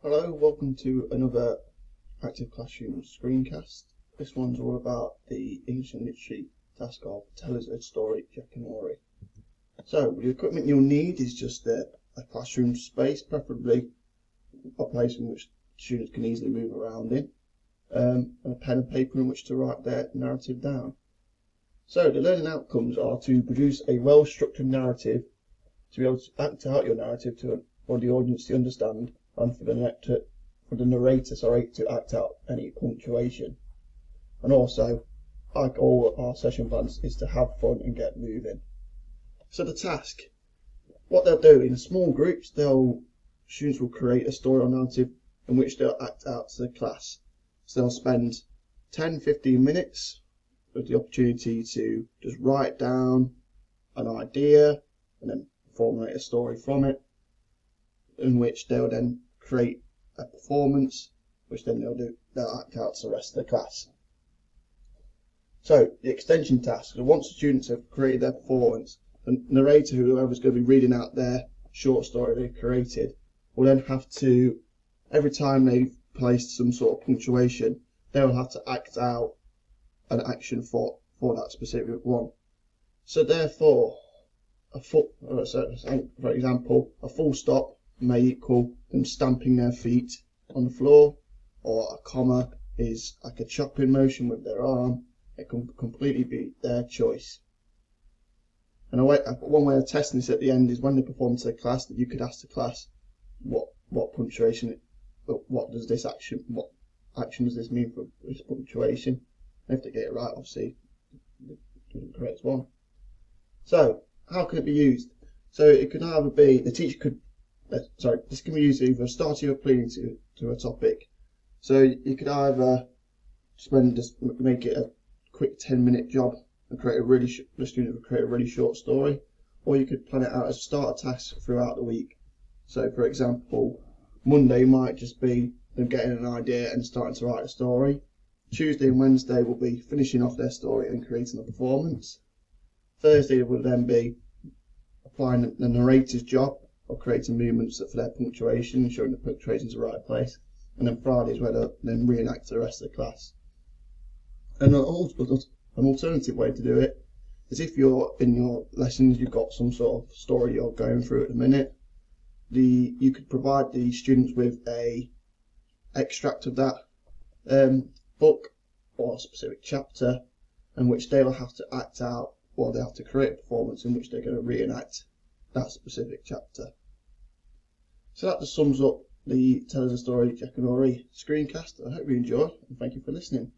Hello, welcome to another Active Classroom Screencast. This one's all about the English and Literacy task of Tell us a story, Jackanory. So, the equipment you'll need is just a classroom space, preferably a place in which students can easily move around in, and a pen and paper in which to write their narrative down. So, the learning outcomes are to produce a well-structured narrative, to be able to act out your narrative for the audience to understand, and for the narrator to act out any punctuation. And also, like all our session plans, is to have fun and get moving. So the task, what they'll do in small groups, students will create a story or narrative in which they'll act out to the class. So they'll spend 10-15 minutes with the opportunity to just write down an idea and then formulate a story from it, in which they'll then create a performance, which then they'll act out to the rest of the class. So the extension task, so once the students have created their performance, the narrator, whoever's going to be reading out their short story they've created, will then have to, every time they've placed some sort of punctuation, they will have to act out an action for that specific one. So therefore, for example, a full stop may equal them stamping their feet on the floor, or a comma is like a chopping motion with their arm. It can completely be their choice. And one way of testing this at the end is when they perform to the class, that you could ask the class what punctuation, what action does this mean for this punctuation. And if they get it right, obviously the correct one. So how can it be used? So it could either be the teacher could. This can be used either starting or pleading to a topic. So you could either make it a quick 10-minute job and the student would create a really short story, or you could plan it out as a starter task throughout the week. So for example, Monday might just be them getting an idea and starting to write a story. Tuesday and Wednesday will be finishing off their story and creating a performance. Thursday will then be applying the narrator's job of creating movements for their punctuation and showing the punctuation to the right place. And then Friday is where they'll then reenact to the rest of the class. And an alternative way to do it is, if you're in your lessons, you've got some sort of story you're going through at the minute, you could provide the students with a extract of that book or a specific chapter, in which they will have to act out, or they have to create a performance in which they're going to reenact that specific chapter. So that just sums up the Tell Us a Story Jackanory screencast. I hope you enjoyed, and thank you for listening.